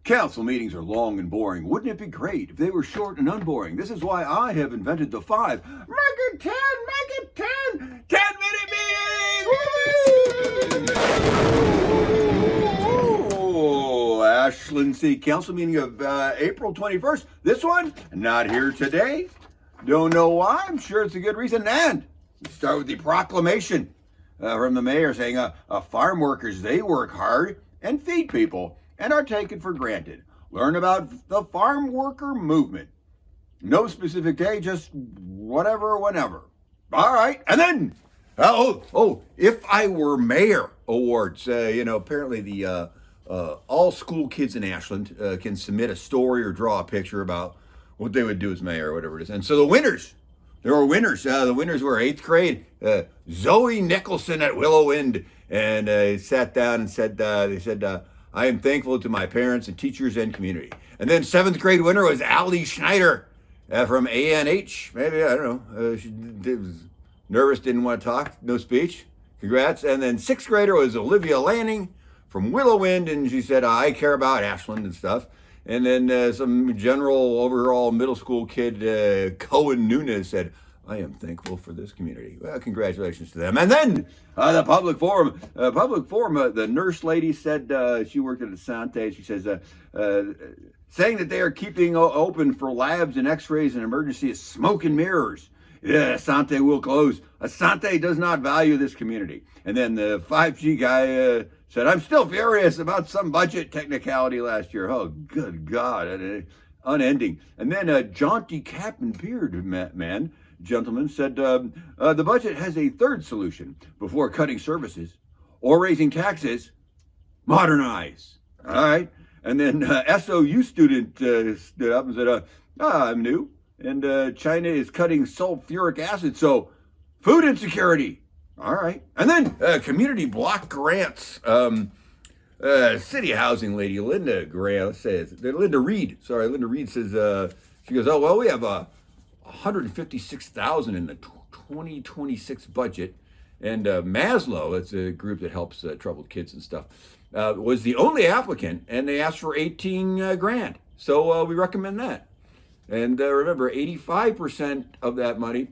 Council meetings are long and boring. Wouldn't it be great if they were short and unboring? This is why I have invented the 5. Make it 10, make it 10. 10-minute meeting! Woo! Ashland City Council meeting of April 21st. This one, not here today. Don't know why. I'm sure it's a good reason. And we start with the proclamation from the mayor saying farm workers, they work hard and feed people and are taken for granted. Learn about the farm worker movement. No specific day, just whatever, whenever. All right, and then, if I were mayor awards, apparently the all school kids in Ashland can submit a story or draw a picture about what they would do as mayor or whatever it is. And so the winners, there were winners. The winners were 8th grade, Zoe Nicholson at Willow Wind, and sat down and said, I am thankful to my parents and teachers and community. And then 7th grade winner was Allie Schneider from ANH. Maybe, I don't know. She was nervous, didn't want to talk, no speech. Congrats. And then 6th grader was Olivia Lanning from Willow Wind, and she said, I care about Ashland and stuff. And then some general overall middle school kid, Cohen Nunez, said, I am thankful for this community. Well, congratulations to them. And then the public forum, the nurse lady said she worked at Asante. She says, saying that they are keeping open for labs and x-rays and emergency is smoke and mirrors. Yeah, Asante will close. Asante does not value this community. And then the 5G guy said, I'm still furious about some budget technicality last year. Oh, good God, unending. And then jaunty cap and beard gentleman said, the budget has a third solution before cutting services or raising taxes: modernize. All right. And then SOU student stood up and said, I'm new, and China is cutting sulfuric acid, so food insecurity. All right. And then community block grants. City housing lady, Linda Reed says, Linda Reed says, she goes, oh, well, we have $156,000 in the 2026 budget. And Maslow, that's a group that helps troubled kids and stuff, was the only applicant, and they asked for 18 grand. So we recommend that. And remember, 85% of that money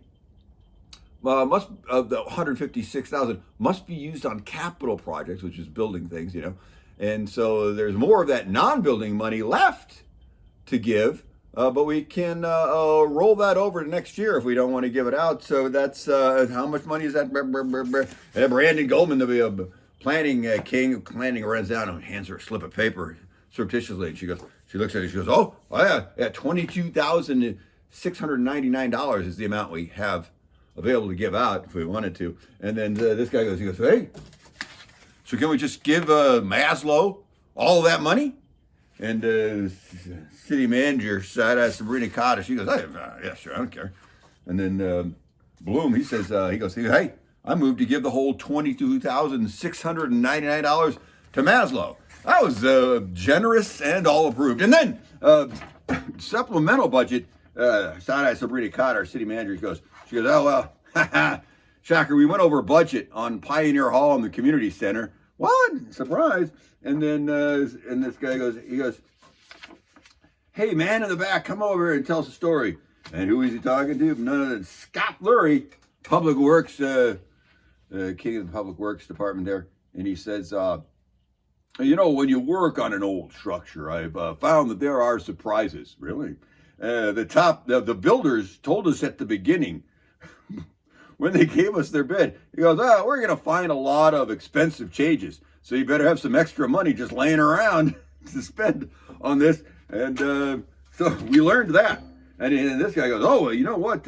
of the 156,000 must be used on capital projects, which is building things, And so there's more of that non-building money left to give, but we can roll that over to next year if we don't want to give it out. So that's how much money is that? Brandon Goldman, the planning king, planning, runs down and hands her a slip of paper surreptitiously. And she looks at it, she goes, oh yeah, $22,699 is the amount we have available to give out if we wanted to. And then this guy goes, hey, so can we just give Maslow all of that money? And city manager, Sabrina Cotta, she goes, yeah, sure, I don't care. And then Bloom, he says, hey, I moved to give the whole $22,699 to Maslow. That was generous and all approved. And then supplemental budget, Sabrina Cotta, our city manager, she goes, oh, well, shocker, we went over budget on Pioneer Hall and the community center. What? Surprise. And then and this guy goes, hey, man in the back, come over and tell us a story. And who is he talking to? None other than Scott Lurie, Public Works, king of the Public Works Department there. And he says, when you work on an old structure, I've found that there are surprises. Really? The builders told us at the beginning, when they gave us their bid, he goes, we're going to find a lot of expensive changes. So you better have some extra money just laying around to spend on this. And so we learned that. And this guy goes, oh, well, you know what?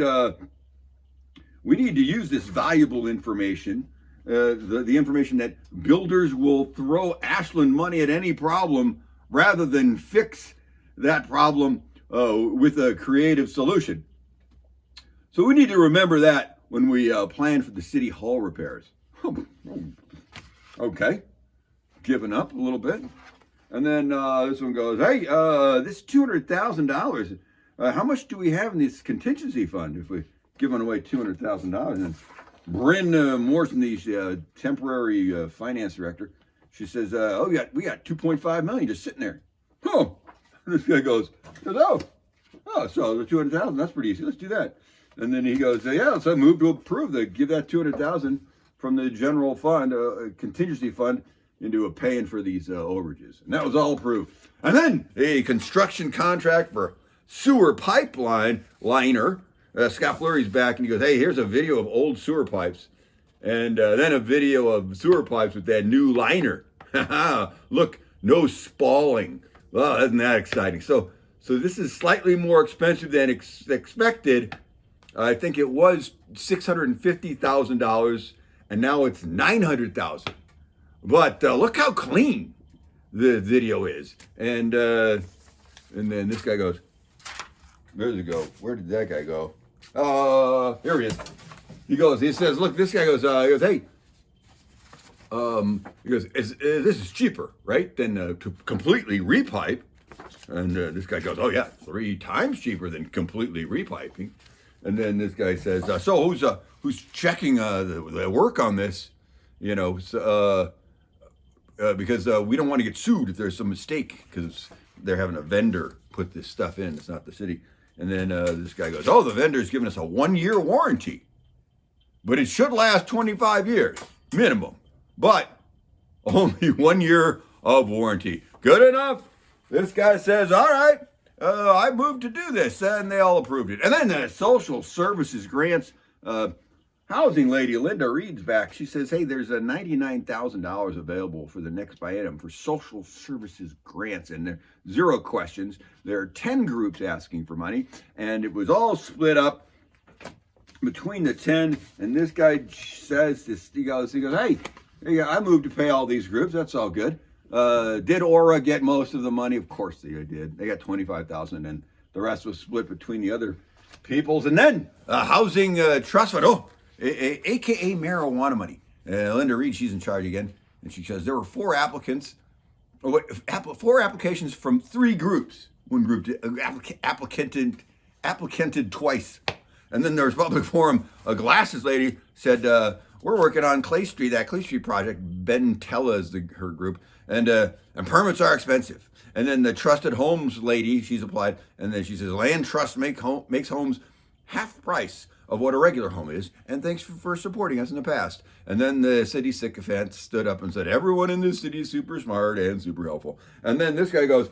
We need to use this valuable information, the information that builders will throw Ashland money at any problem rather than fix that problem with a creative solution. So we need to remember that when we plan for the city hall repairs. Okay, giving up a little bit. And then this one goes, hey, this $200,000, how much do we have in this contingency fund if we're giving away $200,000? And Bryn Morrison, the temporary finance director, she says, we got $2.5 million just sitting there. Oh, This guy goes, oh, so the 200,000, that's pretty easy. Let's do that. And then he goes, yeah, so I move to approve give that 200,000 from the general fund, contingency fund, into a paying for these overages. And that was all approved. And then a construction contract for sewer pipeline liner. Scott Fleury's back and he goes, hey, here's a video of old sewer pipes. And then a video of sewer pipes with that new liner. Look, no spalling. Well, isn't that exciting? So this is slightly more expensive than expected. I think it was $650,000, and now it's $900,000. But look how clean the video is. And then this guy goes, where did he go? Where did that guy go? Here he is. He says, look, this guy goes, hey, he goes, this is cheaper, right, than to completely repipe. And this guy goes, oh yeah, 3 times cheaper than completely repiping. And then this guy says, so who's checking the work on this? You know, because we don't want to get sued if there's some mistake, because they're having a vendor put this stuff in. It's not the city. And then this guy goes, oh, the vendor's giving us a 1-year warranty, but it should last 25 years minimum, but only 1 year of warranty. Good enough. This guy says, all right, I moved to do this, and they all approved it. And then the social services grants, housing lady Linda Reed's back. She says, hey, there's a $99,000 available for the next biennium for social services grants, and there are 0 questions. There are 10 groups asking for money, and it was all split up between the 10. And this guy says this, he goes, hey, I moved to pay all these groups. That's all good. Did Aura get most of the money? Of course they did. They got $25,000, and the rest was split between the other peoples. And then housing trust fund, AKA marijuana money. Linda Reed, she's in charge again, and she says there were 4 applicants, 4 applications from 3 groups. One group applicanted twice. And then there was public forum. A glasses lady said, we're working on Clay Street, that Clay Street project. Ben Tella is her group. And permits are expensive. And then the Trusted Homes lady, she's applied. And then she says, Land Trust makes homes half price of what a regular home is. And thanks for supporting us in the past. And then the city sycophant stood up and said, everyone in this city is super smart and super helpful. And then this guy goes,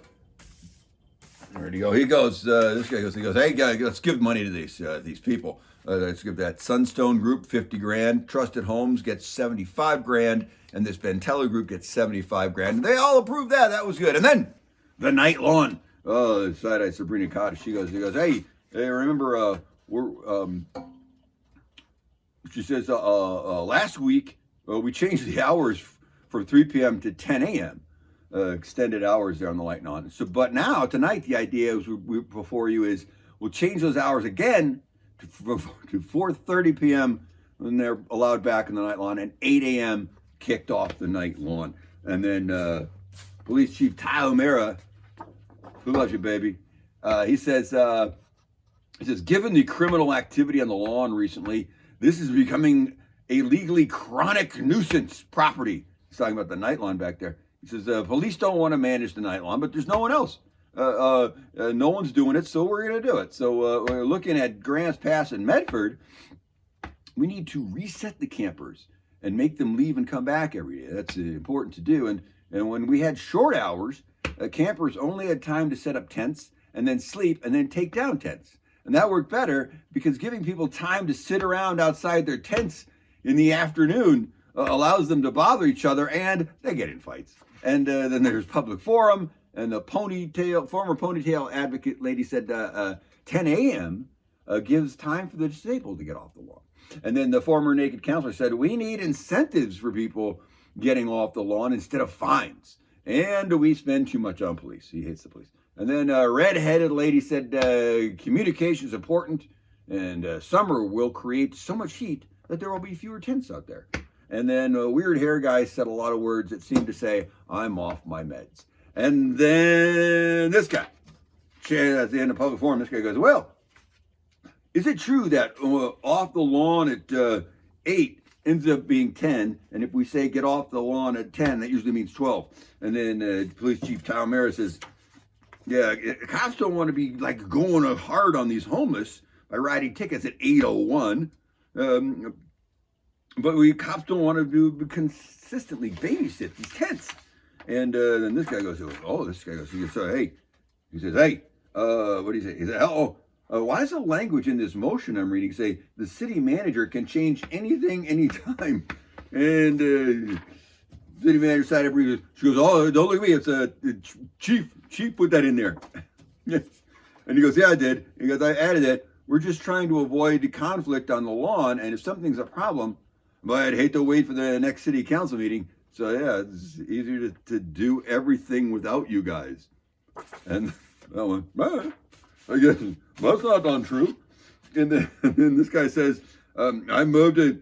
where'd he go? This guy goes, hey, let's give money to these people. Let's give that Sunstone group $50,000. Trusted Homes gets $75,000. And this Bentella group gets $75,000. And they all approved that. That was good. And then the night lawn. Side-eye Sabrina Cottage. She goes, hey, remember, she says, last week, we changed the hours from 3 p.m. to 10 a.m. Extended hours there on the light lawn. So, but now, tonight, the idea is before you is we'll change those hours again to 4:30 p.m. when they're allowed back in the night lawn, and 8 a.m. kicked off the night lawn. And then Police Chief Ty O'Mara, who loves you, baby, he says, given the criminal activity on the lawn recently, this is becoming a legally chronic nuisance property. He's talking about the night lawn back there. He says, police don't want to manage the night lawn, but there's no one else. No one's doing it, so we're going to do it. So we're looking at Grants Pass and Medford. We need to reset the campers and make them leave and come back every day. That's important to do. And when we had short hours, campers only had time to set up tents and then sleep and then take down tents. And that worked better because giving people time to sit around outside their tents in the afternoon allows them to bother each other, and they get in fights. And then there's public forum, and the former ponytail advocate lady said 10 a.m. Gives time for the disabled to get off the lawn. And then the former naked counselor said, we need incentives for people getting off the lawn instead of fines. And we spend too much on police. He hates the police. And then a red-headed lady said, communication is important, and summer will create so much heat that there will be fewer tents out there. And then a weird hair guy said a lot of words that seemed to say, I'm off my meds. And then this guy, at the end of public forum, this guy goes, well, is it true that off the lawn at 8 ends up being 10, and if we say get off the lawn at 10, that usually means 12? And then Police Chief Ty O'Mara says, Yeah, cops don't want to be like going hard on these homeless by writing tickets at 8:01. But we cops don't want to do consistently babysit these tents. And then this guy goes, oh, this guy goes, hey, he says, hey, what do you say? He said, why does the language in this motion I'm reading say the city manager can change anything anytime? And city manager side up, she goes, oh, don't look at me, it's chief put that in there. And he goes, yeah, I did. He goes, I added that. We're just trying to avoid the conflict on the lawn, and if something's a problem, but I'd hate to wait for the next city council meeting. So yeah, it's easier to do everything without you guys. And I went, I guess that's not untrue. And then this guy says, I moved to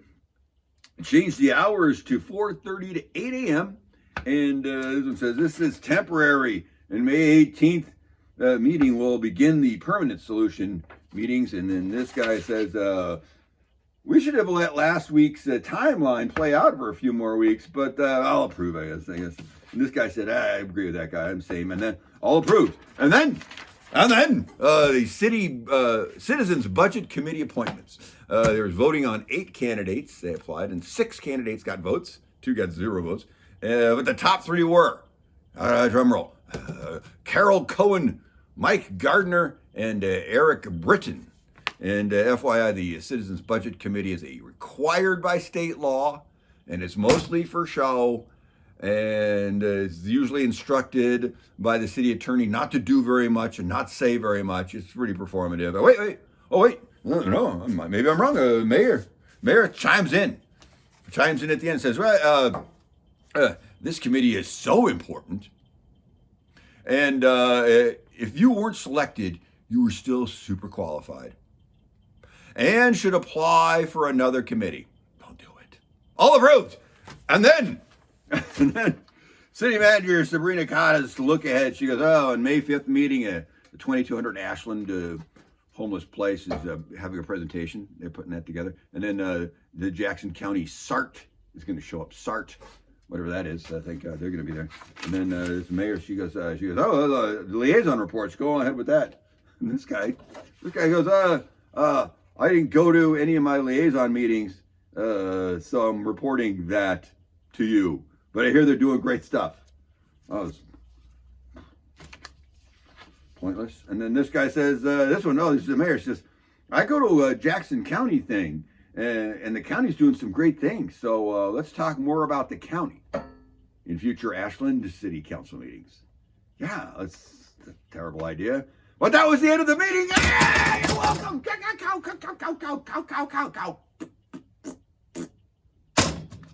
change the hours to 4:30 to 8 a.m. And this one says, this is temporary. And May 18th meeting will begin the permanent solution meetings. And then this guy says, we should have let last week's timeline play out for a few more weeks, but I'll approve, I guess. And this guy said, I agree with that guy. I'm same. And then all approved. And then the city citizens budget committee appointments. There was voting on 8 candidates. They applied, and 6 candidates got votes. 2 got 0 votes. But the top 3 were, drum roll, Carol Cohen, Mike Gardner, and Eric Britton. And FYI, the Citizens Budget Committee is required by state law, and it's mostly for show, and it's usually instructed by the city attorney not to do very much and not say very much. It's pretty performative. Wait, no, maybe I'm wrong. Mayor chimes in at the end and says, well, this committee is so important, and if you weren't selected, you were still super qualified and should apply for another committee. Don't do it. All approved. And then city manager Sabrina Cotta's look ahead. She goes, on May 5th meeting, the 2200 Ashland homeless place is having a presentation. They're putting that together. And then the Jackson County SART is going to show up. SART, whatever that is. I think they're going to be there. And then this mayor, she goes, the liaison reports. Go ahead with that. And this guy goes, I didn't go to any of my liaison meetings, so I'm reporting that to you. But I hear they're doing great stuff. Oh, it's pointless. And then this guy says, this is the mayor. She says, I go to a Jackson County thing, and the county's doing some great things. So let's talk more about the county in future Ashland City Council meetings. Yeah, that's a terrible idea. But that was the end of the meeting. Hey, you're welcome. Cow.